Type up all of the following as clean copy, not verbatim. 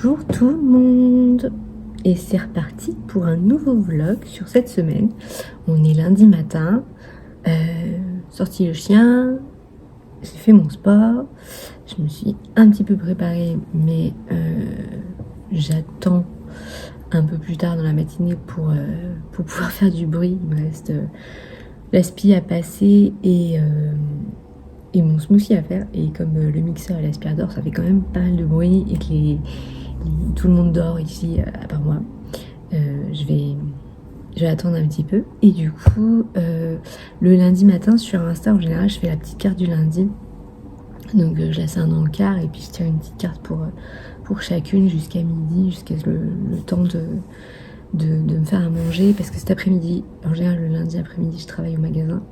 Bonjour tout le monde. Et c'est reparti pour un nouveau vlog sur cette semaine. On est lundi matin, sorti le chien, j'ai fait mon sport, je me suis un petit peu préparée, mais j'attends un peu plus tard dans la matinée pour pouvoir faire du bruit. Il me reste l'aspi à passer et mon smoothie à faire, et comme le mixeur et l'aspirateur ça fait quand même pas mal de bruit et que tout le monde dort ici à part moi, je vais attendre un petit peu. Et du coup le lundi matin sur Insta en général je fais la petite carte du lundi, donc je laisse un encart et puis je tire une petite carte pour chacune jusqu'à midi, jusqu'à le temps de me faire à manger, parce que cet après-midi, en général le lundi après-midi je travaille au magasin,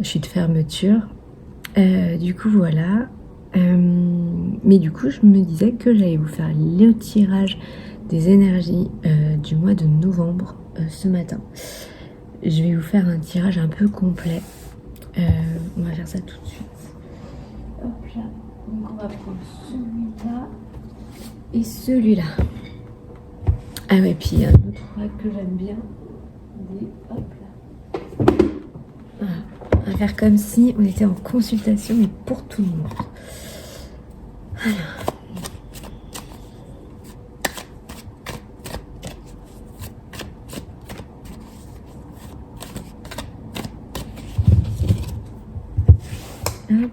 je suis de fermeture. Du coup voilà, mais du coup je me disais que j'allais vous faire le tirage des énergies du mois de novembre ce matin. Je vais vous faire un tirage un peu complet, on va faire ça tout de suite. Hop là, donc on va prendre celui-là et celui-là. Ah ouais, puis il y a un autre pack que j'aime bien, hop là. Voilà. On va faire comme si on était en consultation, mais pour tout le monde. Alors. Hop.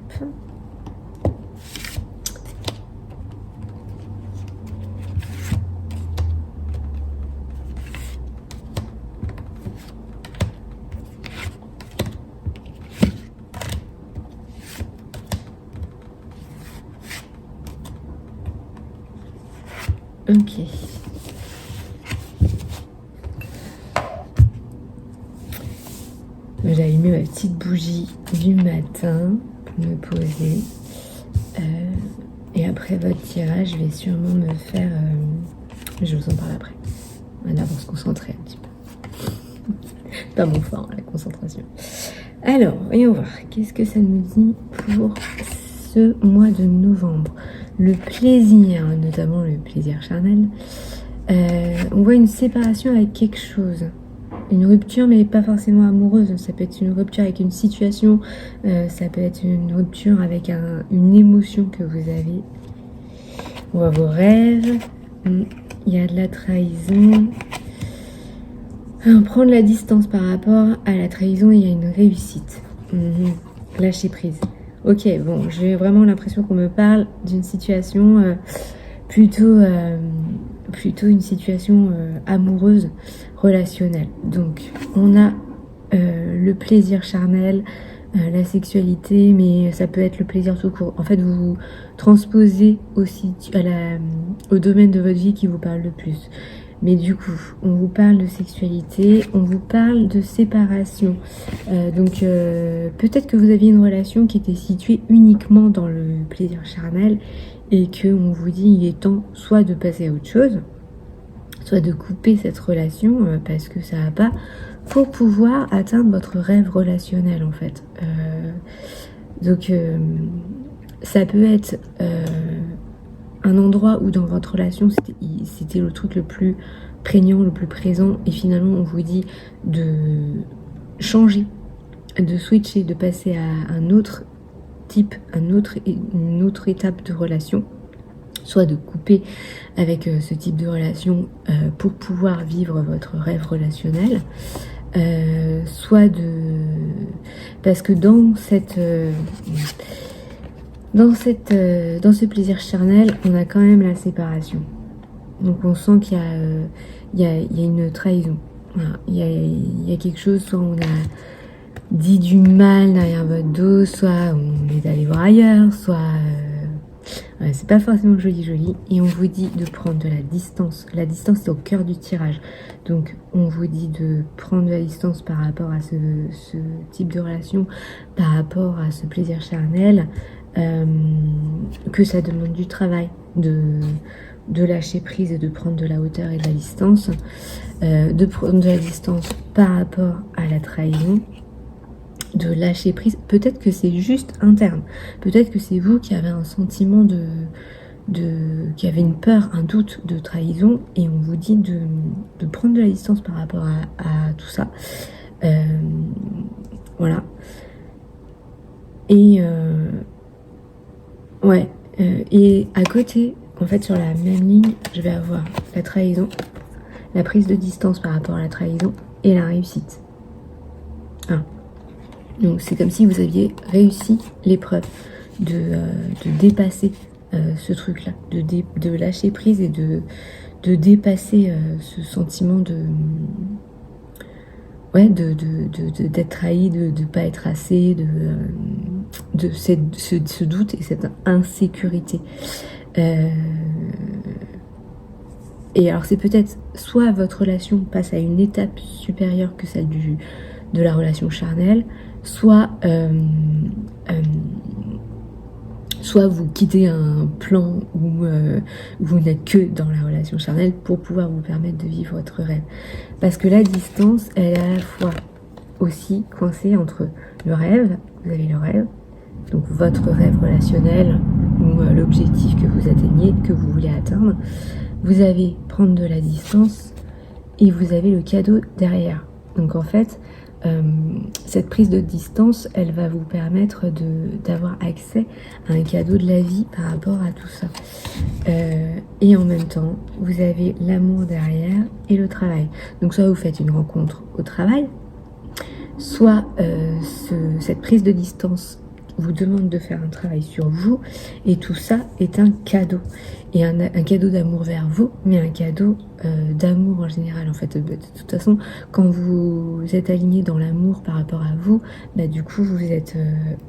Ok. J'ai allumé ma petite bougie du matin pour me poser. Et après votre tirage, je vais sûrement me faire... je vous en parle après. On va d'abord se concentrer un petit peu. Pas mon fort, la concentration. Alors, voyons voir. Qu'est-ce que ça nous dit pour ce mois de novembre? Le plaisir, notamment le plaisir charnel. On voit une séparation avec quelque chose. Une rupture, mais pas forcément amoureuse. Ça peut être une rupture avec une situation. Ça peut être une rupture avec une émotion que vous avez. On voit vos rêves. Il y a de la trahison. Prendre la distance par rapport à la trahison, il y a une réussite. Lâcher prise. Ok, bon, j'ai vraiment l'impression qu'on me parle d'une situation plutôt une situation amoureuse, relationnelle. Donc, on a le plaisir charnel, la sexualité, mais ça peut être le plaisir tout court. En fait, vous vous transposez aussi au domaine de votre vie qui vous parle le plus. Mais du coup, on vous parle de sexualité, on vous parle de séparation. Donc peut-être que vous aviez une relation qui était située uniquement dans le plaisir charnel et qu'on vous dit il est temps soit de passer à autre chose, soit de couper cette relation parce que ça va pas, pour pouvoir atteindre votre rêve relationnel en fait. Donc ça peut être... un endroit où dans votre relation c'était le truc le plus prégnant, le plus présent, et finalement on vous dit de changer, de switcher, de passer à un autre type, une autre étape de relation, soit de couper avec ce type de relation pour pouvoir vivre votre rêve relationnel, soit parce que dans ce plaisir charnel, on a quand même la séparation. Donc on sent qu'il y a une trahison. Voilà. Il y a quelque chose, soit on a dit du mal derrière votre dos, soit on est allé voir ailleurs, soit... ouais, c'est pas forcément joli. Et on vous dit de prendre de la distance. La distance, c'est au cœur du tirage. Donc on vous dit de prendre de la distance par rapport à ce type de relation, par rapport à ce plaisir charnel. Que ça demande du travail, de lâcher prise et de prendre de la hauteur et de la distance, de prendre de la distance par rapport à la trahison, de lâcher prise. Peut-être que c'est juste interne, peut-être que c'est vous qui avez un sentiment qu'il y avait une peur, un doute de trahison, et on vous dit de prendre de la distance par rapport à tout ça. Voilà. Et ouais. Et à côté, en fait, sur la même ligne, je vais avoir la trahison, la prise de distance par rapport à la trahison et la réussite. Ah. Donc c'est comme si vous aviez réussi l'épreuve de dépasser ce truc-là, de lâcher prise et de dépasser ce sentiment d'être trahi, de ne pas être assez, ce doute et cette insécurité. Et alors c'est peut-être soit votre relation passe à une étape supérieure que celle de la relation charnelle, soit vous quittez un plan où vous n'êtes que dans la relation charnelle pour pouvoir vous permettre de vivre votre rêve. Parce que la distance, elle est à la fois aussi coincée entre le rêve, vous avez le rêve, donc votre rêve relationnel ou l'objectif que vous atteignez, que vous voulez atteindre. Vous avez prendre de la distance et vous avez le cadeau derrière. Donc en fait, cette prise de distance, elle va vous permettre d'avoir accès à un cadeau de la vie par rapport à tout ça. Et en même temps, vous avez l'amour derrière et le travail. Donc soit vous faites une rencontre au travail, soit cette prise de distance vous demande de faire un travail sur vous, et tout ça est un cadeau. Et un cadeau d'amour vers vous, mais un cadeau d'amour en général. En fait, de toute façon, quand vous êtes aligné dans l'amour par rapport à vous, bah, du coup, vous êtes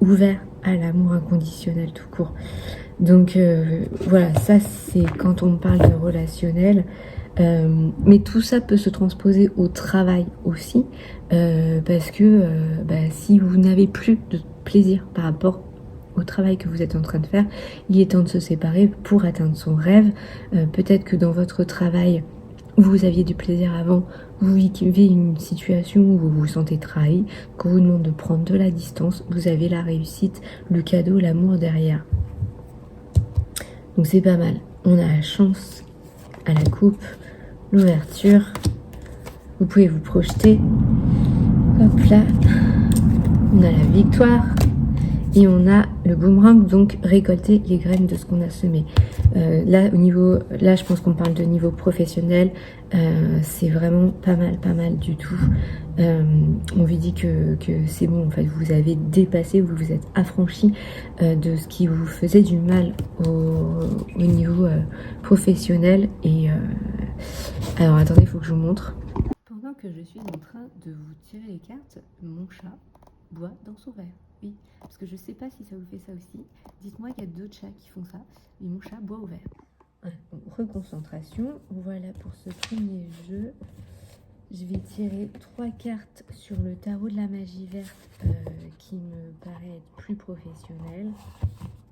ouvert à l'amour inconditionnel tout court. Donc voilà, ça c'est quand on parle de relationnel. Mais tout ça peut se transposer au travail aussi, parce que si vous n'avez plus de plaisir par rapport au travail que vous êtes en train de faire, il est temps de se séparer pour atteindre son rêve. Peut-être que dans votre travail, vous aviez du plaisir avant, vous vivez une situation où vous vous sentez trahi, qu'on vous demande de prendre de la distance, vous avez la réussite, le cadeau, l'amour derrière. Donc c'est pas mal. On a la chance à la coupe, l'ouverture. Vous pouvez vous projeter. Hop là. On a la victoire. Et on a le boomerang, donc récolter les graines de ce qu'on a semé. Là, je pense qu'on parle de niveau professionnel. C'est vraiment pas mal du tout. On vous dit que c'est bon, en fait, vous avez dépassé, vous vous êtes affranchi de ce qui vous faisait du mal au niveau professionnel. Et alors, attendez, il faut que je vous montre. Pendant que je suis en train de vous tirer les cartes, mon chat boit dans son verre. Oui, parce que je sais pas si ça vous fait ça aussi. Dites-moi qu'il y a d'autres chats qui font ça, mais mon chat boit au verre. Ouais, reconcentration. Voilà pour ce premier jeu. Je vais tirer 3 cartes sur le tarot de la magie verte qui me paraît être plus professionnel.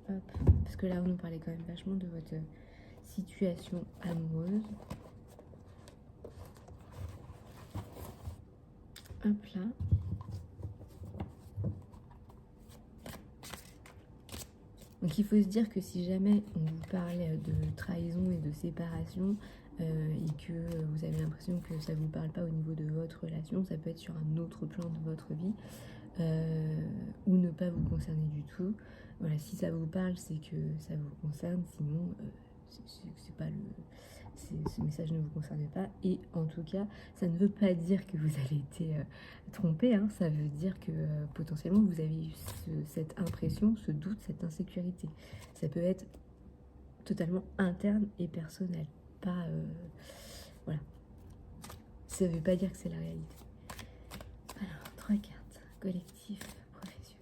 Hop, parce que là, on nous parlait quand même vachement de votre situation amoureuse. Hop là. Donc il faut se dire que si jamais on vous parle de trahison et de séparation et que vous avez l'impression que ça ne vous parle pas au niveau de votre relation, ça peut être sur un autre plan de votre vie ou ne pas vous concerner du tout. Voilà, si ça vous parle, c'est que ça vous concerne, sinon c'est pas ce message ne vous concerne pas. Et en tout cas, ça ne veut pas dire que vous avez été trompé, hein. Ça veut dire que potentiellement vous avez eu cette impression, ce doute, cette insécurité. Ça peut être totalement interne et personnel, pas voilà. Ça ne veut pas dire que c'est la réalité. Alors, 3 cartes, collectif, professionnel.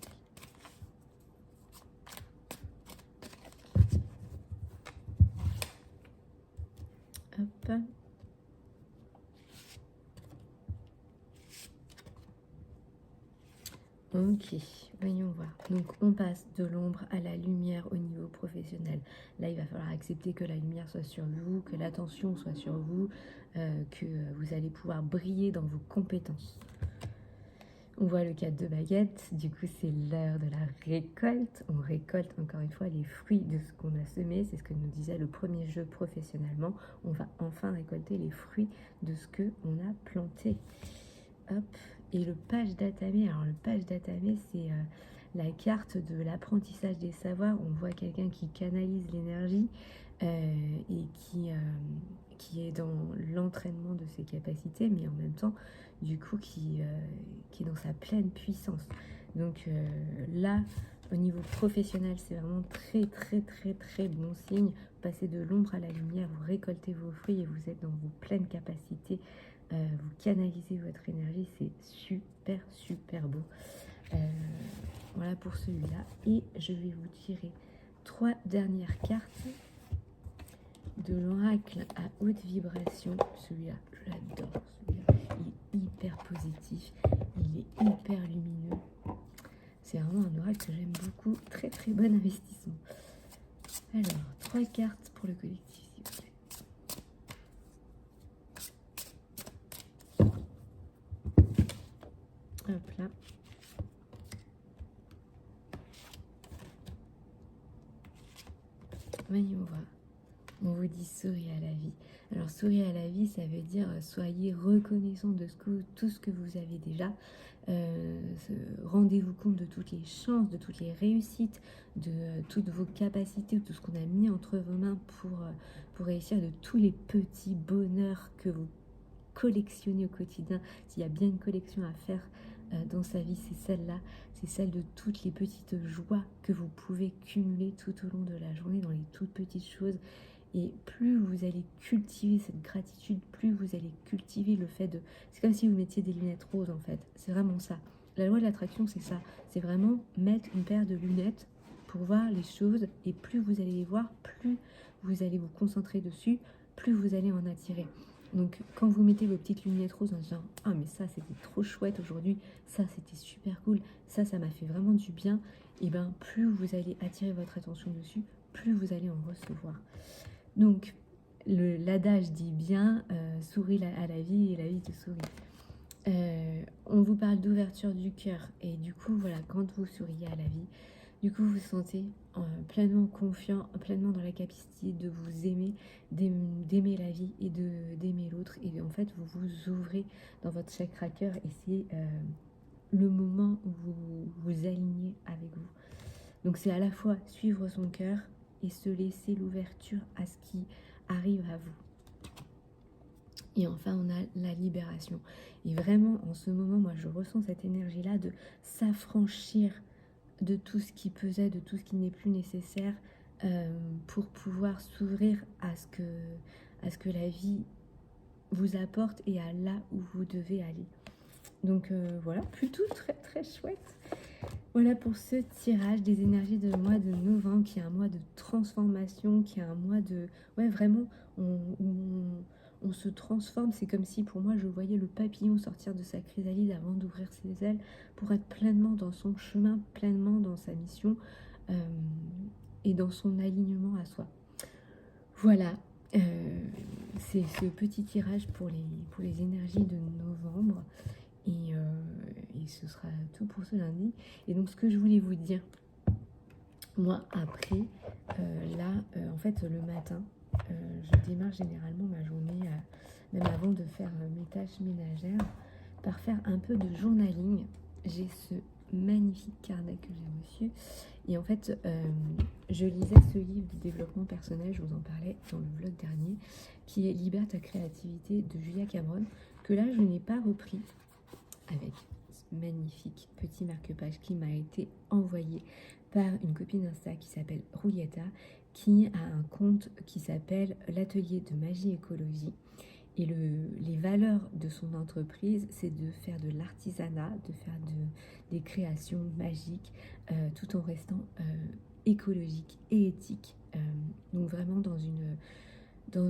Hop. Ok, voyons voir. Donc on passe de l'ombre à la lumière au niveau professionnel. Là, il va falloir accepter que la lumière soit sur vous, que l'attention soit sur vous, que vous allez pouvoir briller dans vos compétences. On voit le 4 de baguette, du coup c'est l'heure de la récolte. On récolte encore une fois les fruits de ce qu'on a semé, c'est ce que nous disait le premier jeu professionnellement. On va enfin récolter les fruits de ce qu'on a planté. Hop, et le page d'Atamé, alors le page d'Atamé c'est la carte de l'apprentissage des savoirs. On voit quelqu'un qui canalise l'énergie et qui est dans l'entraînement de ses capacités, mais en même temps, du coup, qui est dans sa pleine puissance. Donc là, au niveau professionnel, c'est vraiment très, très, très, très bon signe. Vous passez de l'ombre à la lumière, vous récoltez vos fruits et vous êtes dans vos pleines capacités. Vous canalisez votre énergie, c'est super, super beau. Voilà pour celui-là. Et je vais vous tirer 3 dernières cartes de l'oracle à haute vibration. Celui-là, je l'adore. Celui-là, il est hyper positif. Il est hyper lumineux. C'est vraiment un oracle que j'aime beaucoup. Très très bon investissement. Alors, 3 cartes pour le collectif, s'il vous plaît. Hop là. Voyons voir. On vous dit souriez à la vie. Alors souriez à la vie, ça veut dire soyez reconnaissant de tout ce que vous avez déjà. Rendez-vous compte de toutes les chances, de toutes les réussites, de toutes vos capacités, de tout ce qu'on a mis entre vos mains pour réussir, de tous les petits bonheurs que vous collectionnez au quotidien. S'il y a bien une collection à faire dans sa vie, c'est celle-là. C'est celle de toutes les petites joies que vous pouvez cumuler tout au long de la journée dans les toutes petites choses. Et plus vous allez cultiver cette gratitude, plus vous allez cultiver le fait de... C'est comme si vous mettiez des lunettes roses en fait. C'est vraiment ça. La loi de l'attraction, c'est ça. C'est vraiment mettre une paire de lunettes pour voir les choses. Et plus vous allez les voir, plus vous allez vous concentrer dessus, plus vous allez en attirer. Donc quand vous mettez vos petites lunettes roses en disant « Ah mais ça c'était trop chouette aujourd'hui, ça c'était super cool, ça m'a fait vraiment du bien », et bien plus vous allez attirer votre attention dessus, plus vous allez en recevoir. Donc l'adage dit bien souris à la vie et la vie te sourit. On vous parle d'ouverture du cœur et du coup voilà, quand vous souriez à la vie, du coup vous vous sentez pleinement confiant, pleinement dans la capacité de vous aimer, d'aimer la vie et d'aimer l'autre. Et en fait vous vous ouvrez dans votre chakra cœur et c'est le moment où vous vous alignez avec vous. Donc c'est à la fois suivre son cœur et se laisser l'ouverture à ce qui arrive à vous. Et enfin, on a la libération. Et vraiment, en ce moment, moi, je ressens cette énergie-là de s'affranchir de tout ce qui pesait, de tout ce qui n'est plus nécessaire pour pouvoir s'ouvrir à ce que la vie vous apporte et à là où vous devez aller. Donc voilà, plutôt très très chouette. Voilà pour ce tirage des énergies de mois de novembre, qui est un mois de transformation, qui est un mois de... Ouais, vraiment, on se transforme. C'est comme si, pour moi, je voyais le papillon sortir de sa chrysalide avant d'ouvrir ses ailes pour être pleinement dans son chemin, pleinement dans sa mission et dans son alignement à soi. Voilà, c'est ce petit tirage pour les énergies de novembre. Et ce sera tout pour ce lundi. Et donc ce que je voulais vous dire, moi après, en fait le matin, je démarre généralement ma journée, même avant de faire mes tâches ménagères, par faire un peu de journaling. J'ai ce magnifique carnet que j'ai reçu. Et en fait, je lisais ce livre de développement personnel, je vous en parlais dans le vlog dernier, qui est Libère ta créativité de Julia Cameron, que là je n'ai pas repris, avec ce magnifique petit marque-page qui m'a été envoyé par une copine d'Insta qui s'appelle Roulietta, qui a un compte qui s'appelle l'Atelier de Magie Écologie. Et les valeurs de son entreprise, c'est de faire de l'artisanat, de faire des créations magiques, tout en restant écologique et éthique. Donc vraiment dans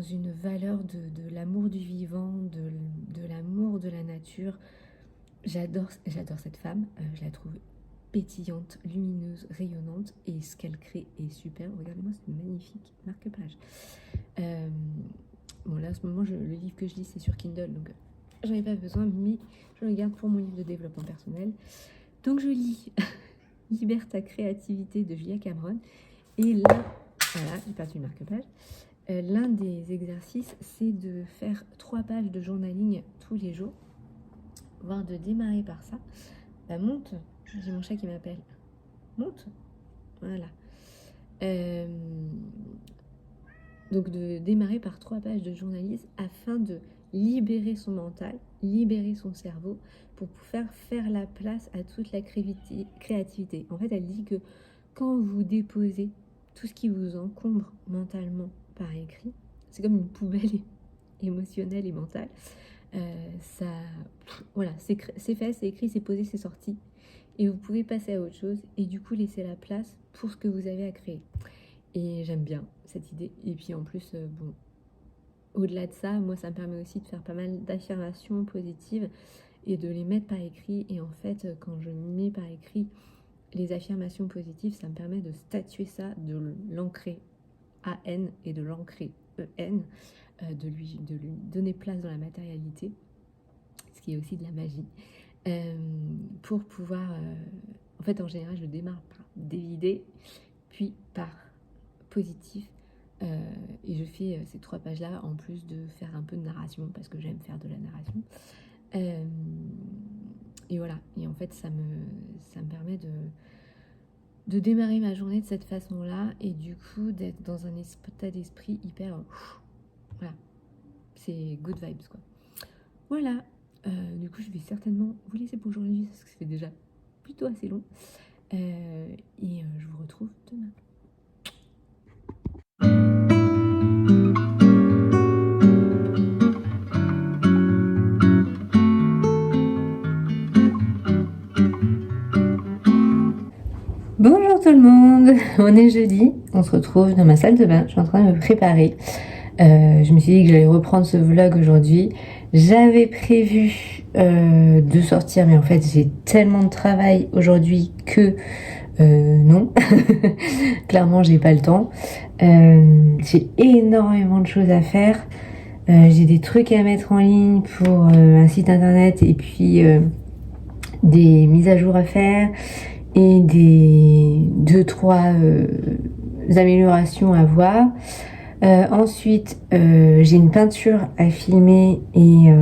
une valeur de l'amour du vivant, de l'amour de la nature. J'adore cette femme, je la trouve pétillante, lumineuse, rayonnante, et ce qu'elle crée est super. Regardez-moi ce magnifique marque-page. Bon là en ce moment le livre que je lis c'est sur Kindle, donc j'en ai pas besoin, mais je le garde pour mon livre de développement personnel. Donc je lis Libère ta créativité de Julia Cameron. Et là, voilà, j'ai perdu une marque-page. L'un des exercices, c'est de faire 3 pages de journaling tous les jours, voire de démarrer par ça. Bah, monte, j'ai mon chat qui m'appelle. Monte, voilà. Donc de démarrer par 3 pages de journalisme afin de libérer son mental, libérer son cerveau pour pouvoir faire la place à toute la créativité. En fait, elle dit que quand vous déposez tout ce qui vous encombre mentalement par écrit, c'est comme une poubelle émotionnelle et mentale. Ça, voilà, c'est fait, c'est écrit, c'est posé, c'est sorti. Et vous pouvez passer à autre chose et du coup laisser la place pour ce que vous avez à créer. Et j'aime bien cette idée. Et puis en plus, bon, au-delà de ça, moi ça me permet aussi de faire pas mal d'affirmations positives et de les mettre par écrit. Et en fait, quand je mets par écrit les affirmations positives, ça me permet de statuer ça, de l'ancrer A-N et de l'ancrer E-N, de lui donner place dans la matérialité, ce qui est aussi de la magie, pour pouvoir... en fait, en général, je démarre par des idées, puis par positif, et je fais ces 3 pages-là, en plus de faire un peu de narration, parce que j'aime faire de la narration. Et voilà, et en fait, ça me permet de démarrer ma journée de cette façon-là, et du coup, d'être dans un état d'esprit hyper... voilà, c'est good vibes, quoi. Voilà, du coup, je vais certainement vous laisser pour aujourd'hui, parce que ça fait déjà plutôt assez long. Et je vous retrouve demain. Bonjour tout le monde, on est jeudi, on se retrouve dans ma salle de bain, je suis en train de me préparer. Je me suis dit que j'allais reprendre ce vlog aujourd'hui. J'avais prévu de sortir, mais en fait j'ai tellement de travail aujourd'hui que non, clairement j'ai pas le temps. J'ai énormément de choses à faire. J'ai des trucs à mettre en ligne pour un site internet et puis des mises à jour à faire et des 2-3 améliorations à voir. Ensuite, j'ai une peinture à filmer et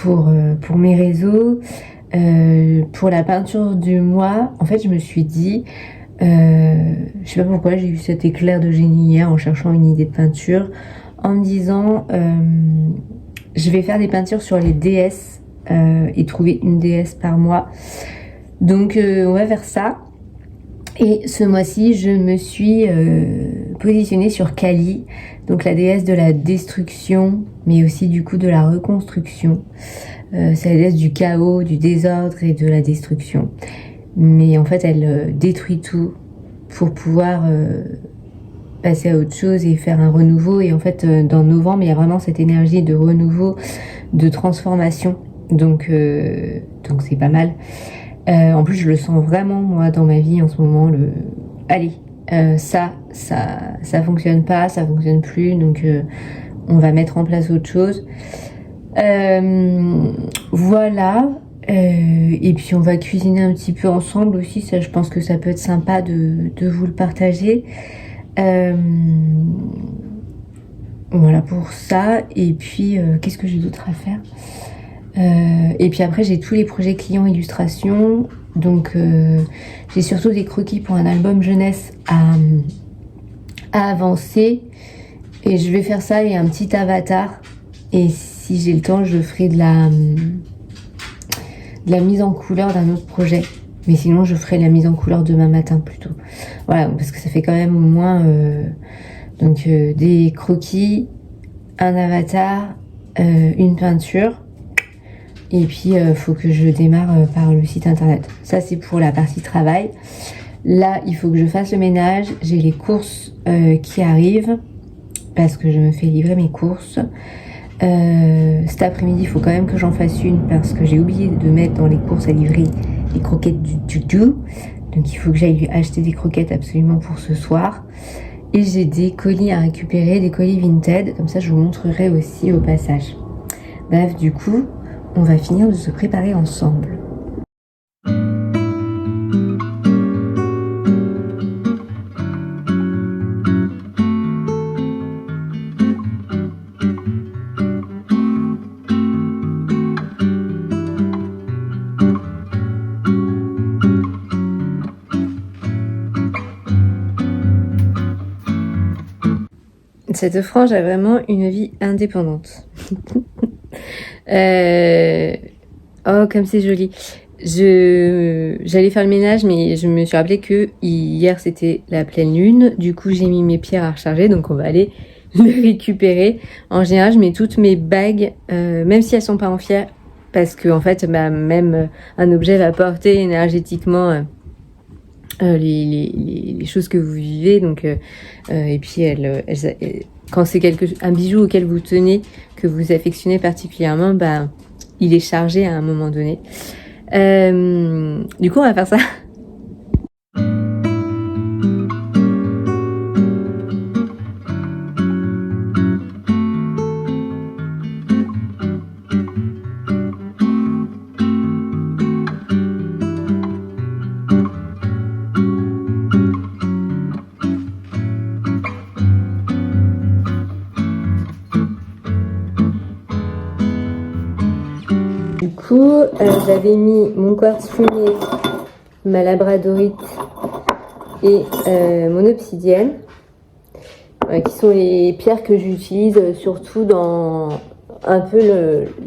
pour mes réseaux. Pour la peinture du mois, en fait, je me suis dit, je sais pas pourquoi, j'ai eu cet éclair de génie hier en cherchant une idée de peinture, en me disant, je vais faire des peintures sur les déesses et trouver une déesse par mois. Donc, on va faire ça. Et ce mois-ci, je me suis positionnée sur Kali, donc la déesse de la destruction, mais aussi du coup de la reconstruction. C'est la déesse du chaos, du désordre et de la destruction. Mais en fait, elle détruit tout pour pouvoir passer à autre chose et faire un renouveau. Et en fait, dans novembre, il y a vraiment cette énergie de renouveau, de transformation. Donc c'est pas mal. En plus, je le sens vraiment, moi, dans ma vie en ce moment. Allez, ça fonctionne pas, ça fonctionne plus. Donc, on va mettre en place autre chose. Voilà. Et puis, on va cuisiner un petit peu ensemble aussi. Ça, je pense que ça peut être sympa de vous le partager. Voilà pour ça. Et puis, qu'est-ce que j'ai d'autre à faire ? Et puis après j'ai tous les projets clients illustration, donc j'ai surtout des croquis pour un album jeunesse à avancer, et je vais faire ça et un petit avatar, et si j'ai le temps je ferai de la mise en couleur d'un autre projet, mais sinon je ferai la mise en couleur demain matin plutôt. Voilà, parce que ça fait quand même au moins des croquis, un avatar, une peinture. Et puis, faut que je démarre par le site internet. Ça, c'est pour la partie travail. Là, il faut que je fasse le ménage. J'ai les courses qui arrivent parce que je me fais livrer mes courses. Cet après-midi, il faut quand même que j'en fasse une parce que j'ai oublié de mettre dans les courses à livrer les croquettes du tutu. Donc, il faut que j'aille lui acheter des croquettes absolument pour ce soir. Et j'ai des colis à récupérer, des colis Vinted. Comme ça, je vous montrerai aussi au passage. Bref, du coup, on va finir de se préparer ensemble. Cette frange a vraiment une vie indépendante. Oh, comme c'est joli. J'allais faire le ménage, mais je me suis rappelé que hier c'était la pleine lune. Du coup, j'ai mis mes pierres à recharger, donc on va aller les récupérer. En général, je mets toutes mes bagues, même si elles sont pas en fière, parce que en fait, bah, même un objet va porter énergétiquement les choses que vous vivez. Donc, et puis quand c'est un bijou auquel vous tenez, que vous affectionnez particulièrement, bah, il est chargé à un moment donné. Du coup, on va faire ça. Du coup, j'avais mis mon quartz fumé, ma labradorite et mon obsidienne, qui sont les pierres que j'utilise surtout dans un peu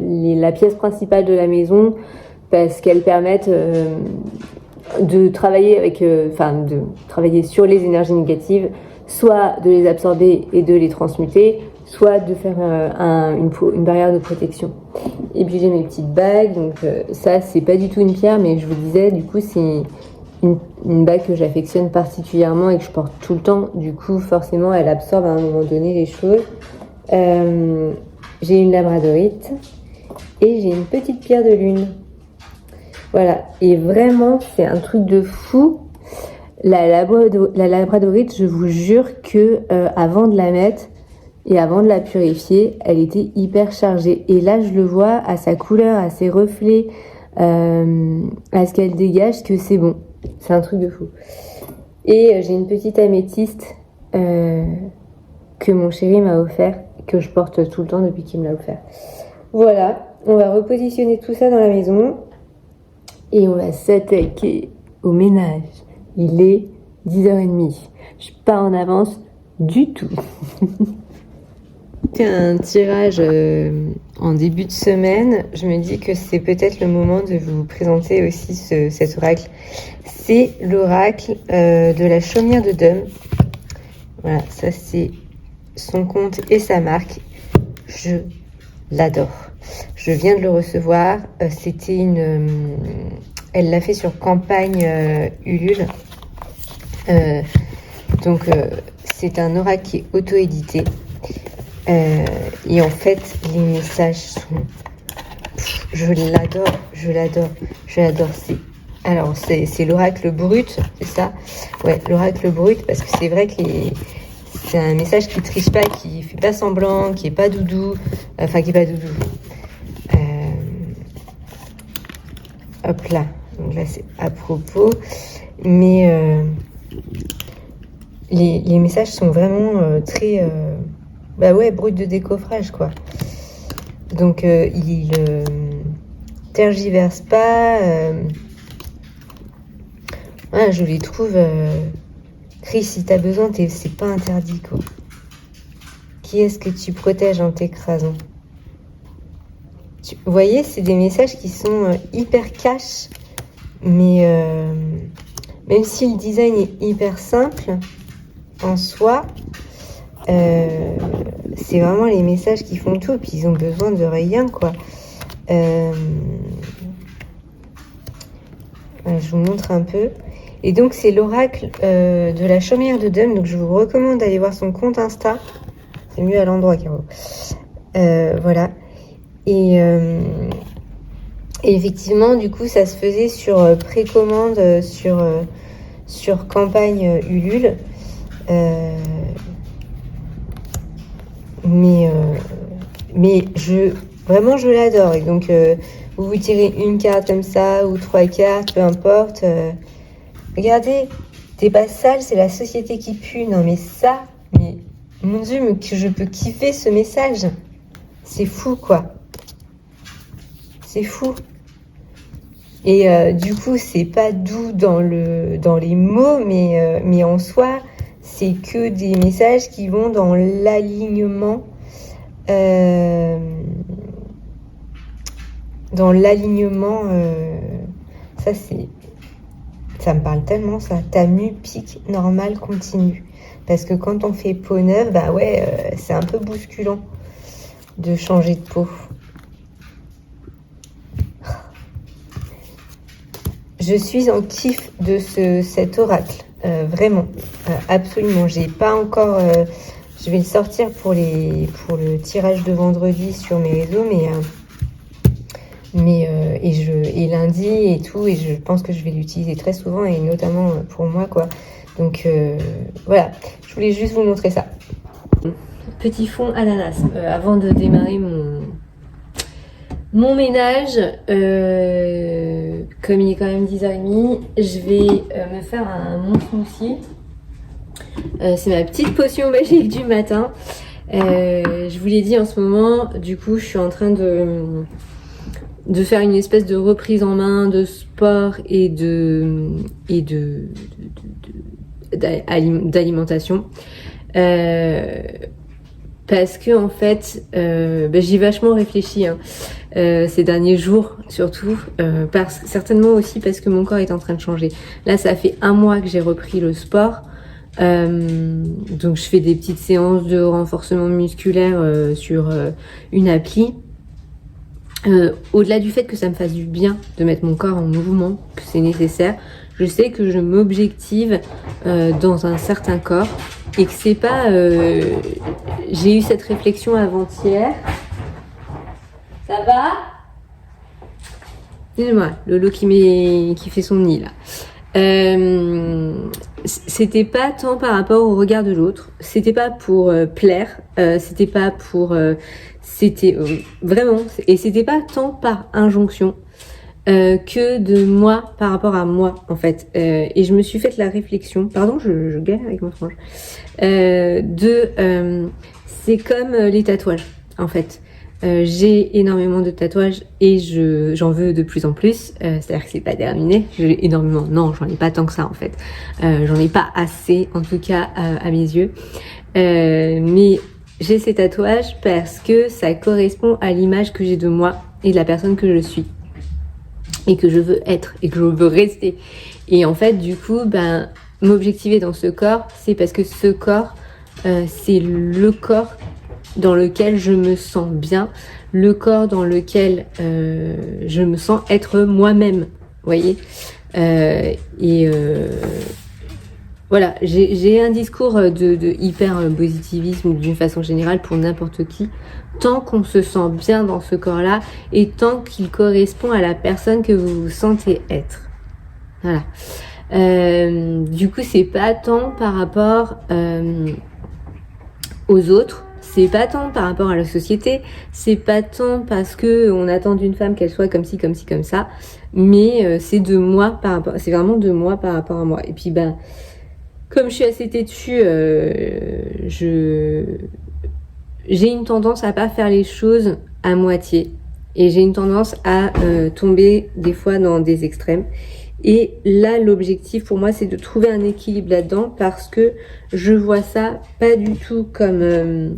la pièce principale de la maison, parce qu'elles permettent de travailler de travailler sur les énergies négatives, soit de les absorber et de les transmuter, soit de faire une barrière de protection. Et puis j'ai mes petites bagues, donc ça c'est pas du tout une pierre, mais je vous disais, du coup c'est une bague que j'affectionne particulièrement et que je porte tout le temps. Du coup forcément elle absorbe à un moment donné les choses. J'ai une labradorite et j'ai une petite pierre de lune. Voilà, et vraiment c'est un truc de fou. La labradorite, je vous jure que avant de la mettre et avant de la purifier, elle était hyper chargée. Et là, je le vois à sa couleur, à ses reflets, à ce qu'elle dégage, que c'est bon. C'est un truc de fou. Et j'ai une petite améthyste que mon chéri m'a offert, que je porte tout le temps depuis qu'il me l'a offert. Voilà, on va repositionner tout ça dans la maison et on va s'attaquer au ménage. Il est 10h30. Je suis pas en avance du tout. Un tirage en début de semaine, je me dis que c'est peut-être le moment de vous présenter aussi cet oracle. C'est l'oracle de la chaumière de Dum. Voilà, ça c'est son compte et sa marque. Je l'adore. Je viens de le recevoir. Elle l'a fait sur campagne Ulule. Donc c'est un oracle qui est auto-édité. Et en fait, les messages sont... Je l'adore. C'est l'oracle brut, c'est ça? Ouais, l'oracle brut, parce que c'est vrai que c'est un message qui triche pas, qui fait pas semblant, qui est pas doudou. Hop là. Donc là, c'est à propos. Mais les messages sont vraiment très... brut de décoffrage, quoi. Donc, il tergiverse pas. Je les trouve... Chris, si t'as besoin, c'est pas interdit, quoi. Qui est-ce que tu protèges en t'écrasant? Vous voyez, c'est des messages qui sont hyper cash, mais même si le design est hyper simple en soi, c'est vraiment les messages qui font tout, et puis ils ont besoin de rien, quoi. Je vous montre un peu. Et donc c'est l'oracle de la chaumière de Dum. Donc je vous recommande d'aller voir son compte Insta. C'est mieux à l'endroit, Caro. Voilà. Et effectivement, du coup, ça se faisait sur précommande sur campagne Ulule. Mais Vraiment, je l'adore. Et donc, vous tirez une carte comme ça, ou 3 cartes, peu importe. Regardez, t'es pas sale, c'est la société qui pue. Non, mais ça, mais mon Dieu, mais que je peux kiffer ce message. C'est fou, quoi. C'est fou. Et du coup, c'est pas doux dans les mots, mais en soi, c'est que des messages qui vont dans l'alignement. Ça me parle tellement, ça. Tamu, pique, normal, continue. Parce que quand on fait peau neuve, bah ouais, c'est un peu bousculant de changer de peau. Je suis en kiff de cet oracle, vraiment, absolument. J'ai pas encore, je vais le sortir pour le tirage de vendredi sur mes réseaux, et lundi et tout, et je pense que je vais l'utiliser très souvent et notamment pour moi, quoi. Donc voilà, je voulais juste vous montrer ça. Petit fond ananas, avant de démarrer mon ménage, comme il est quand même 10h30, je vais me faire mon smoothie. C'est ma petite potion magique du matin. Je vous l'ai dit, en ce moment, du coup, je suis en train de faire une espèce de reprise en main de sport et d'alimentation. Parce que en fait, j'y ai vachement réfléchi ces derniers jours, surtout, certainement aussi parce que mon corps est en train de changer. Là, ça fait 1 mois que j'ai repris le sport. Donc je fais des petites séances de renforcement musculaire sur une appli. Au-delà du fait que ça me fasse du bien de mettre mon corps en mouvement, que c'est nécessaire, je sais que je m'objective dans un certain corps et que c'est pas... j'ai eu cette réflexion avant-hier. Ça va? Excusez-moi, Lolo qui fait son nid là. C'était pas tant par rapport au regard de l'autre, c'était pas pour plaire, c'était pas pour... c'était vraiment... Et c'était pas tant par injonction que de moi par rapport à moi, en fait. Et je me suis fait la réflexion... Pardon, je galère avec mon frange. C'est comme les tatouages, en fait. J'ai énormément de tatouages et j'en veux de plus en plus. C'est-à-dire que c'est pas terminé. J'ai énormément. Non, j'en ai pas tant que ça en fait. J'en ai pas assez, en tout cas à mes yeux. Mais j'ai ces tatouages parce que ça correspond à l'image que j'ai de moi et de la personne que je suis et que je veux être et que je veux rester. Et en fait, du coup, m'objectiver dans ce corps, c'est parce que ce corps, c'est le corps dans lequel je me sens bien, le corps dans lequel je me sens être moi-même, voyez. Voilà, j'ai un discours de hyper positivisme d'une façon générale pour n'importe qui, tant qu'on se sent bien dans ce corps-là et tant qu'il correspond à la personne que vous vous sentez être. Voilà. Du coup, c'est pas tant par rapport aux autres. C'est pas tant par rapport à la société, c'est pas tant parce que on attend d'une femme qu'elle soit comme ci, comme ci, comme ça, mais c'est de moi par rapport, c'est vraiment de moi par rapport à moi. Et puis comme je suis assez têtue, j'ai une tendance à pas faire les choses à moitié, et j'ai une tendance à tomber des fois dans des extrêmes. Et là, l'objectif pour moi, c'est de trouver un équilibre là-dedans parce que je vois ça pas du tout comme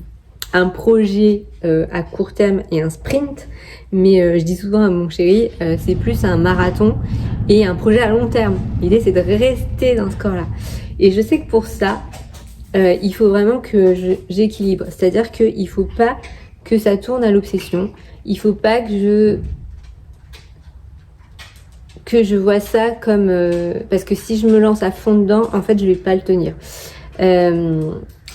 un projet à court terme et un sprint, mais je dis souvent à mon chéri, c'est plus un marathon et un projet à long terme. L'idée, c'est de rester dans ce corps-là. Et je sais que pour ça, il faut vraiment que j'équilibre. C'est-à-dire qu'il faut pas que ça tourne à l'obsession. Il faut pas que je vois ça comme... parce que si je me lance à fond dedans, en fait, je vais pas le tenir.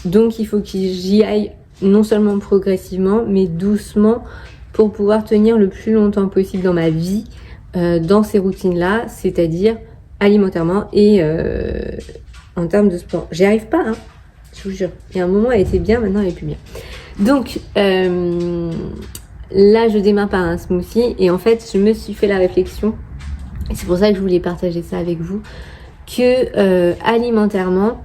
Donc, il faut que j'y aille non seulement progressivement, mais doucement pour pouvoir tenir le plus longtemps possible dans ma vie, dans ces routines-là, c'est-à-dire alimentairement et en termes de sport. J'y arrive pas, hein, je vous jure. Il y a un moment, elle était bien, maintenant elle est plus bien. Donc, là je démarre par un smoothie et en fait je me suis fait la réflexion, et c'est pour ça que je voulais partager ça avec vous, que alimentairement,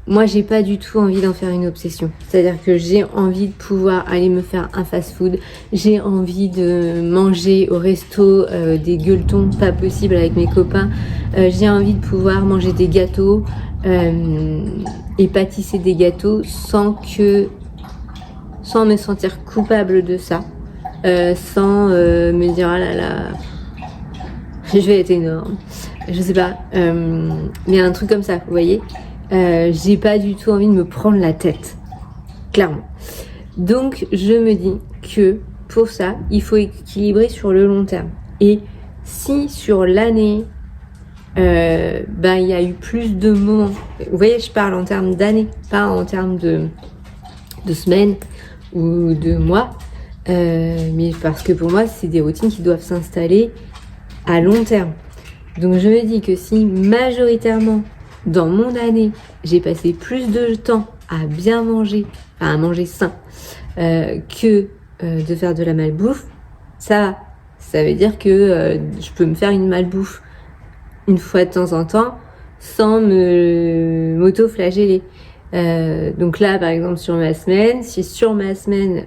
moi j'ai pas du tout envie d'en faire une obsession. C'est-à-dire que j'ai envie de pouvoir aller me faire un fast-food, j'ai envie de manger au resto des gueuletons pas possible avec mes copains, j'ai envie de pouvoir manger des gâteaux et pâtisser des gâteaux sans me sentir coupable de ça, sans me dire ah là là, je vais être énorme, je sais pas, mais un truc comme ça, vous voyez. J'ai pas du tout envie de me prendre la tête, clairement. Donc je me dis que pour ça, il faut équilibrer sur le long terme. Et si sur l'année, il y a eu plus de moments, vous voyez, je parle en termes d'années, pas en termes de semaines ou de mois, mais parce que pour moi, c'est des routines qui doivent s'installer à long terme. Donc je me dis que si majoritairement dans mon année, j'ai passé plus de temps à bien manger, enfin à manger sain, que de faire de la malbouffe, ça veut dire que je peux me faire une malbouffe une fois de temps en temps sans m'auto-flageller. Donc là, par exemple, sur ma semaine, si sur ma semaine,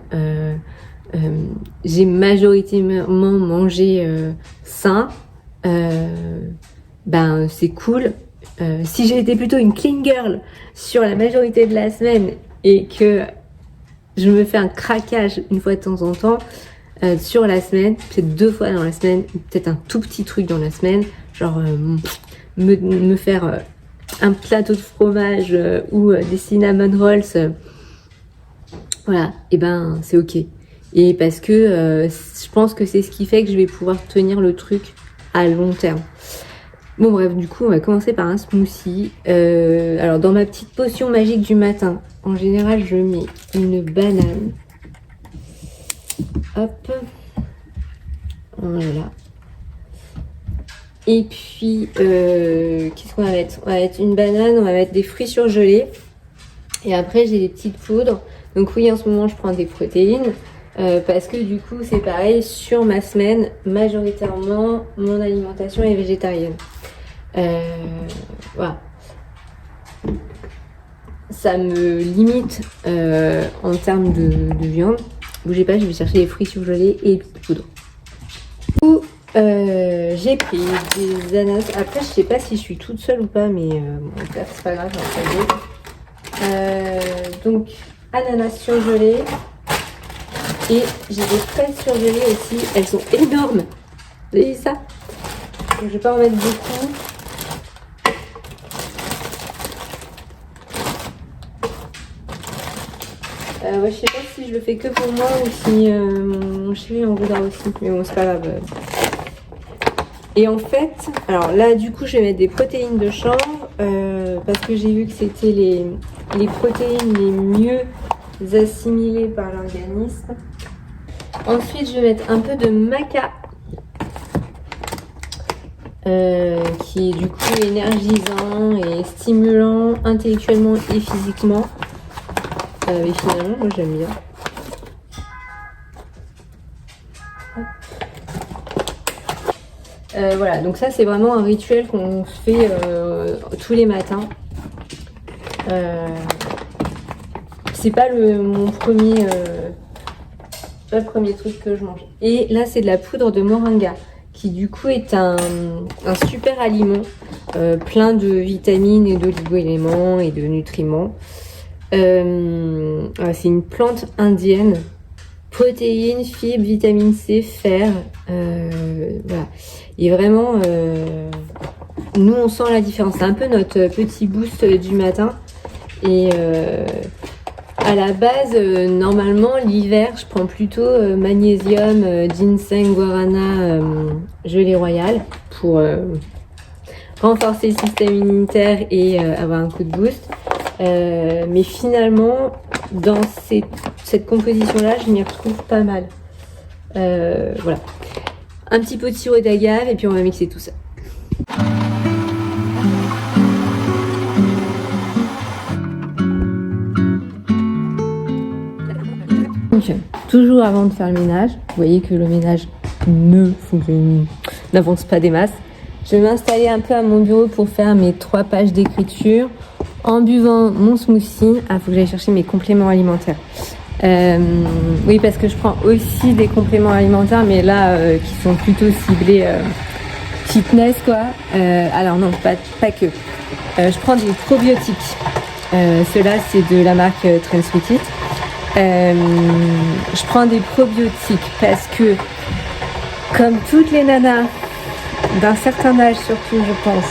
j'ai majoritairement mangé sain, c'est cool. Si j'ai été plutôt une clean girl sur la majorité de la semaine et que je me fais un craquage une fois de temps en temps sur la semaine, peut-être 2 fois dans la semaine, peut-être un tout petit truc dans la semaine, genre me faire un plateau de fromage ou des cinnamon rolls, voilà, et c'est ok. Et parce que je pense que c'est ce qui fait que je vais pouvoir tenir le truc à long terme. Bon bref, du coup on va commencer par un smoothie. Alors dans ma petite potion magique du matin, en général je mets une banane. Hop. Voilà. Et puis qu'est-ce qu'on va mettre? On va mettre une banane, on va mettre des fruits surgelés. Et après j'ai des petites poudres. Donc oui, en ce moment je prends des protéines. Parce que du coup c'est pareil, sur ma semaine, majoritairement mon alimentation est végétarienne. Voilà. Ça me limite en termes de viande. Bougez pas, je vais chercher les fruits surgelés et les petites poudres. Du coup, j'ai pris des ananas. Après, je sais pas si je suis toute seule ou pas, mais bon, c'est pas grave, j'en fais deux. Donc, ananas surgelés. Et j'ai des fraises surgelées aussi. Elles sont énormes. Vous avez vu ça? Donc, je vais pas en mettre beaucoup. Ouais, je sais pas si je le fais que pour moi ou si mon chéri en voudra aussi. Mais bon, c'est pas grave. Et en fait, alors là, du coup, je vais mettre des protéines de chanvre parce que j'ai vu que c'était les protéines les mieux assimilées par l'organisme. Ensuite, je vais mettre un peu de maca qui est du coup énergisant et stimulant intellectuellement et physiquement. Et finalement, moi j'aime bien. Voilà, donc ça c'est vraiment un rituel qu'on fait tous les matins. C'est pas mon premier, pas le premier truc que je mange. Et là c'est de la poudre de moringa qui du coup est un super aliment plein de vitamines et d'oligo-éléments et de nutriments. C'est une plante indienne, protéines, fibres, vitamine C, fer, voilà. Et vraiment, nous on sent la différence. C'est un peu notre petit boost du matin. Et à la base, normalement l'hiver, je prends plutôt magnésium, ginseng, guarana, gelée royale pour renforcer le système immunitaire et avoir un coup de boost. Mais finalement, dans cette composition-là, je m'y retrouve pas mal. Voilà. Un petit peu de sirop d'agave et puis on va mixer tout ça. Donc, toujours avant de faire le ménage, vous voyez que le ménage n'avance pas des masses. Je vais m'installer un peu à mon bureau pour faire mes 3 pages d'écriture en buvant mon smoothie. Ah, faut que j'aille chercher mes compléments alimentaires. Oui, parce que je prends aussi des compléments alimentaires, mais là, qui sont plutôt ciblés fitness, quoi. Alors non, pas que. Je prends des probiotiques. Ceux-là, c'est de la marque Transweetit. Je prends des probiotiques parce que, comme toutes les nanas, d'un certain âge surtout, je pense,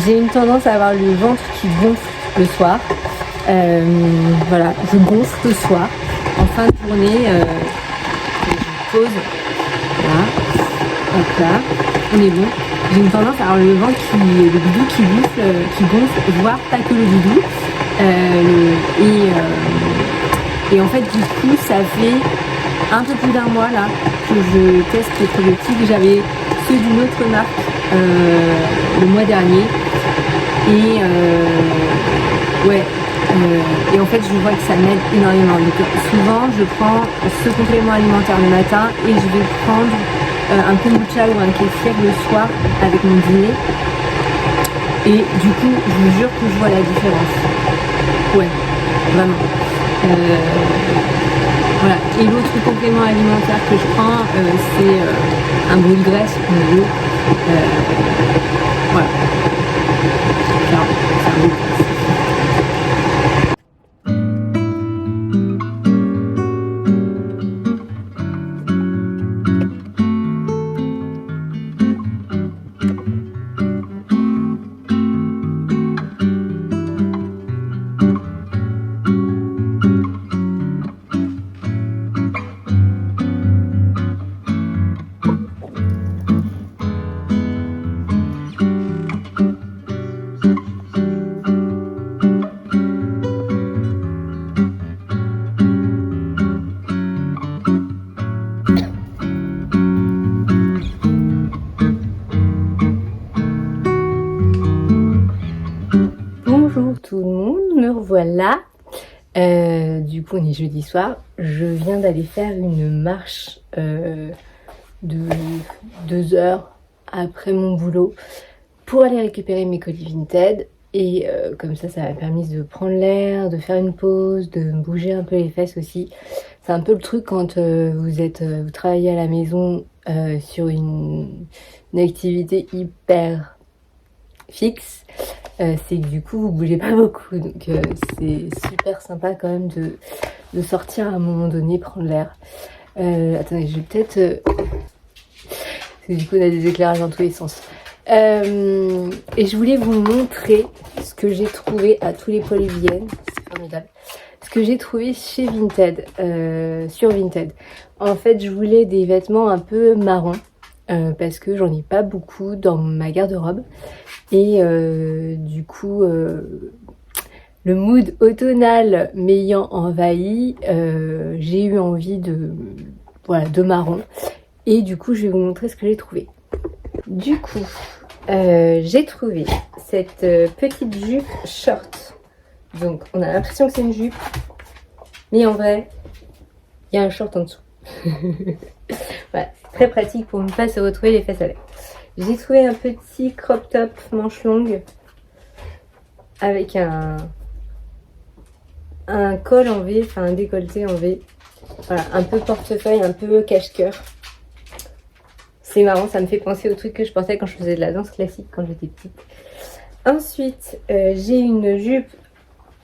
j'ai une tendance à avoir le ventre qui gonfle le soir. Voilà, je gonfle le soir. En fin de journée, je pose. Voilà. Hop là, on est bon. J'ai une tendance à avoir le ventre le doudou qui gonfle, voire pas que le doudou. Et en fait, du coup, ça fait un peu plus d'un mois là que je teste les probiotiques. J'avais ceux d'une autre marque le mois dernier. Et en fait, je vois que ça m'aide énormément. Donc, souvent, je prends ce complément alimentaire le matin et je vais prendre un kombucha ou un kéfir le soir avec mon dîner. Et du coup, je vous jure que je vois la différence. Ouais, vraiment. Voilà. Et l'autre complément alimentaire que je prends, c'est un brûle graisse, en gros. Voilà. C'est un brûle graisse. Bonjour tout le monde, me revoilà. Du coup, on est jeudi soir. Je viens d'aller faire une marche de 2 heures après mon boulot pour aller récupérer mes colis Vinted. Et comme ça m'a permis de prendre l'air, de faire une pause, de me bouger un peu les fesses aussi. C'est un peu le truc quand vous travaillez à la maison sur une activité hyper fixe. C'est que du coup vous bougez pas beaucoup, donc c'est super sympa quand même de sortir à un moment donné, prendre l'air. Attendez, je vais peut-être parce que du coup on a des éclairages dans tous les sens. Et je voulais vous montrer ce que j'ai trouvé à tous les poils Vienne, c'est formidable. Ce que j'ai trouvé chez Vinted, sur Vinted. En fait, je voulais des vêtements un peu marrons. Parce que j'en ai pas beaucoup dans ma garde-robe et du coup le mood automnal m'ayant envahi, j'ai eu envie de marron et du coup je vais vous montrer ce que j'ai trouvé. Du coup j'ai trouvé cette petite jupe short, donc on a l'impression que c'est une jupe mais en vrai il y a un short en dessous. Voilà, c'est très pratique pour ne pas se retrouver les fesses à l'air. J'ai trouvé un petit crop top manche longue avec un col en V, enfin un décolleté en V. Voilà, un peu portefeuille, un peu cache-cœur. C'est marrant, ça me fait penser au truc que je portais quand je faisais de la danse classique quand j'étais petite. Ensuite, j'ai une jupe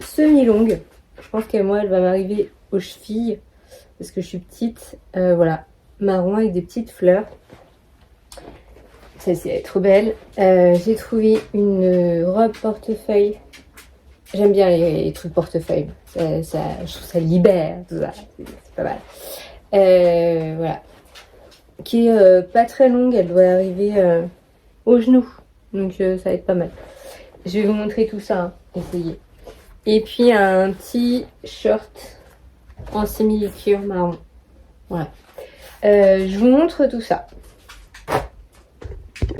semi-longue. Je pense que moi, elle va m'arriver aux chevilles parce que je suis petite. Voilà, marron avec des petites fleurs. Celle-ci elle est trop belle. J'ai trouvé une robe portefeuille. J'aime bien les trucs portefeuille. Je trouve ça libère, tout ça. C'est pas mal. Voilà. Qui est pas très longue. Elle doit arriver au genou. Donc ça va être pas mal. Je vais vous montrer tout ça. Hein. Essayez. Et puis un petit short en simili-cuir marron. Voilà. Je vous montre tout ça.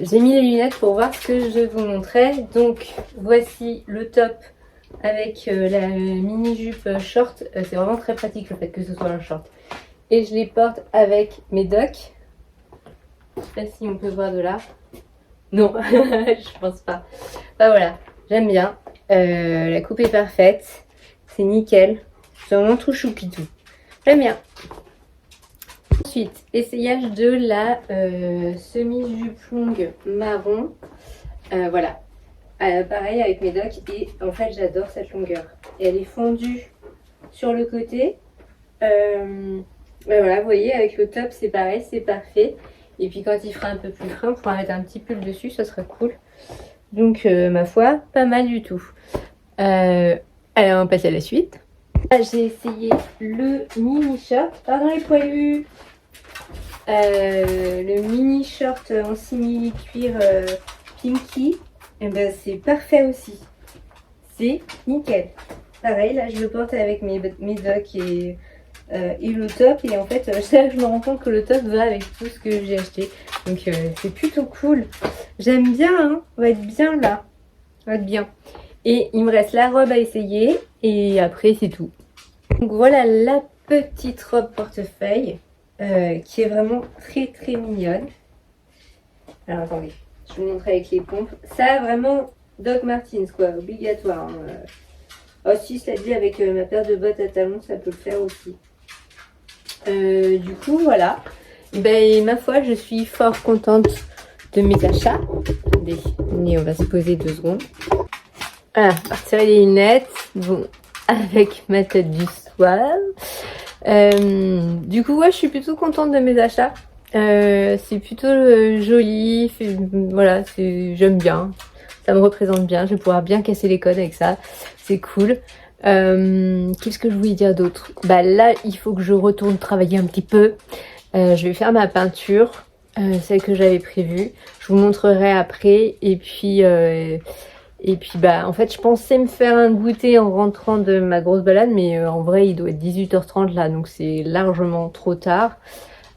J'ai mis les lunettes pour voir ce que je vous montrais. Donc voici le top avec la mini-jupe short. C'est vraiment très pratique le fait que ce soit un short. Et je les porte avec mes docks. Je sais pas si on peut voir de là. Non, je pense pas. Bah voilà, j'aime bien. La coupe est parfaite. C'est nickel. C'est vraiment tout choupitou. J'aime bien. Ensuite, essayage de la semi-jupe longue marron. Voilà. Pareil avec mes docks. Et en fait, j'adore cette longueur. Et elle est fondue sur le côté. Voilà, vous voyez, avec le top, c'est pareil, c'est parfait. Et puis quand il fera un peu plus fin, on pourra mettre un petit pull dessus, ça sera cool. Donc, ma foi, pas mal du tout. Allez, on va passer à la suite. J'ai essayé le mini short. Pardon les poilus. Le mini short en simili cuir pinky. Et ben c'est parfait aussi. C'est nickel. Pareil, là je le porte avec mes docks et le top. Et en fait, je me rends compte que le top va avec tout ce que j'ai acheté. Donc c'est plutôt cool. J'aime bien, hein. On va être bien là. On va être bien. Et il me reste la robe à essayer. Et après, c'est tout. Donc voilà la petite robe portefeuille qui est vraiment très très mignonne. Alors attendez, je vous montre avec les pompes. Ça vraiment Doc Martens quoi, obligatoire. Hein. Oh si, cela dit avec ma paire de bottes à talons, ça peut le faire aussi. Du coup voilà. Ben ma foi, je suis fort contente de mes achats. Attendez, on va se poser 2 secondes. Voilà, retirer les lunettes. Bon, avec ma tête du soir. Du coup, ouais, je suis plutôt contente de mes achats. C'est plutôt joli. Voilà, j'aime bien. Ça me représente bien. Je vais pouvoir bien casser les codes avec ça. C'est cool. Qu'est-ce que je voulais dire d'autre? Bah là, il faut que je retourne travailler un petit peu. Je vais faire ma peinture, celle que j'avais prévue. Je vous montrerai après. Et puis bah en fait je pensais me faire un goûter en rentrant de ma grosse balade, mais en vrai il doit être 18h30 là, donc c'est largement trop tard.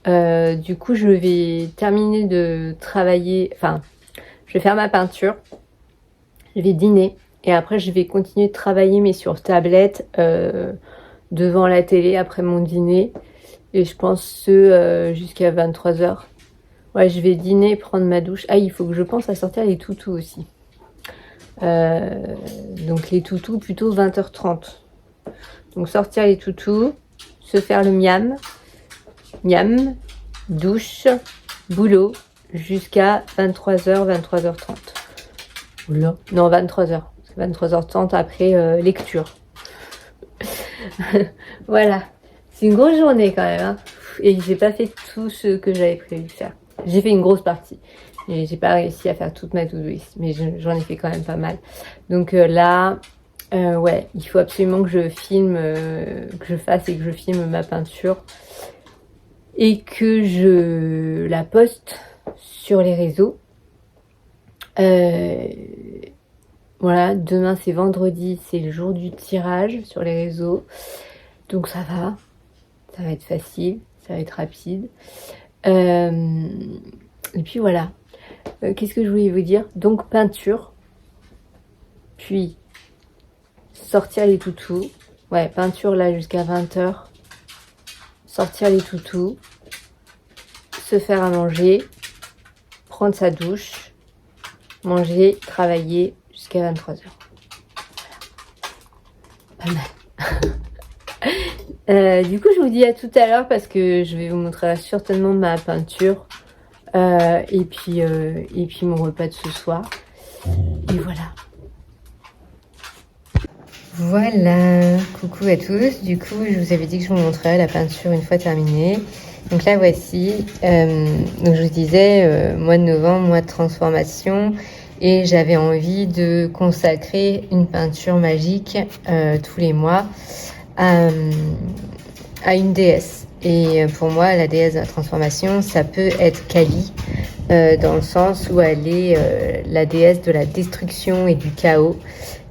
Du coup je vais terminer de travailler, enfin je vais faire ma peinture, je vais dîner et après je vais continuer de travailler mais sur tablette devant la télé après mon dîner, et je pense jusqu'à 23h. Ouais, je vais dîner, prendre ma douche. Ah, il faut que je pense à sortir les toutous aussi. Donc les toutous plutôt 20h30. Donc sortir les toutous, se faire le miam, douche, boulot jusqu'à 23h, 23h30. Oula, non 23h. 23h30 après lecture. Voilà, c'est une grosse journée quand même. Hein. Et j'ai pas fait tout ce que j'avais prévu de faire. J'ai fait une grosse partie. Et j'ai pas réussi à faire toute ma to-do list, mais j'en ai fait quand même pas mal. Donc là, ouais, il faut absolument que je filme, que je fasse et que je filme ma peinture et que je la poste sur les réseaux. Voilà, demain c'est vendredi, c'est le jour du tirage sur les réseaux, donc ça va être facile, ça va être rapide. Et puis voilà. Qu'est-ce que je voulais vous dire? Donc peinture, puis sortir les toutous. Ouais, peinture là jusqu'à 20h. Sortir les toutous, se faire à manger, prendre sa douche, manger, travailler jusqu'à 23h. Voilà. Pas mal. Du coup, je vous dis à tout à l'heure parce que je vais vous montrer certainement ma peinture. Et puis mon repas de ce soir. Et voilà. Voilà, coucou à tous. Du coup, je vous avais dit que je vous montrerais la peinture une fois terminée. Donc là, voici. Donc je vous disais, mois de novembre, mois de transformation. Et j'avais envie de consacrer une peinture magique tous les mois à une déesse. Et pour moi, la déesse de la transformation, ça peut être Kali, dans le sens où elle est la déesse de la destruction et du chaos,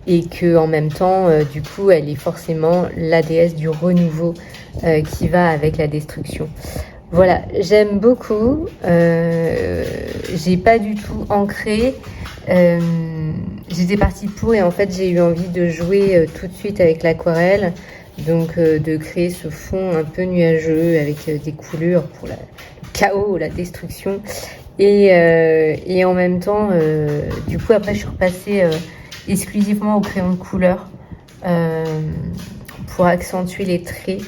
et que en même temps, du coup, elle est forcément la déesse du renouveau qui va avec la destruction. Voilà, j'aime beaucoup. J'ai pas du tout ancré. j'étais partie pour et en fait j'ai eu envie de jouer tout de suite avec l'aquarelle. Donc de créer ce fond un peu nuageux avec des couleurs pour le chaos, la destruction. Et en même temps, du coup après je suis repassée exclusivement au crayon de couleur pour accentuer les traits.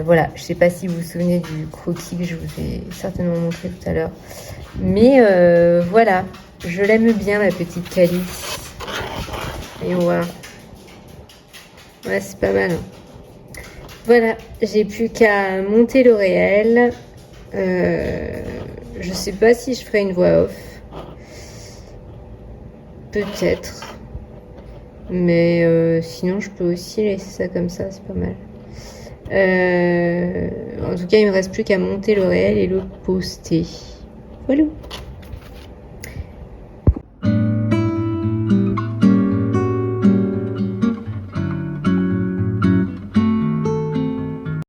Voilà, je sais pas si vous vous souvenez du croquis que je vous ai certainement montré tout à l'heure. Mais voilà, je l'aime bien la petite Calice. Et voilà. Ouais, c'est pas mal. Voilà, j'ai plus qu'à monter le réel. Je sais pas si je ferai une voix off. Peut-être. Mais sinon, je peux aussi laisser ça comme ça, c'est pas mal. En tout cas, il me reste plus qu'à monter le réel et le poster. Voilà.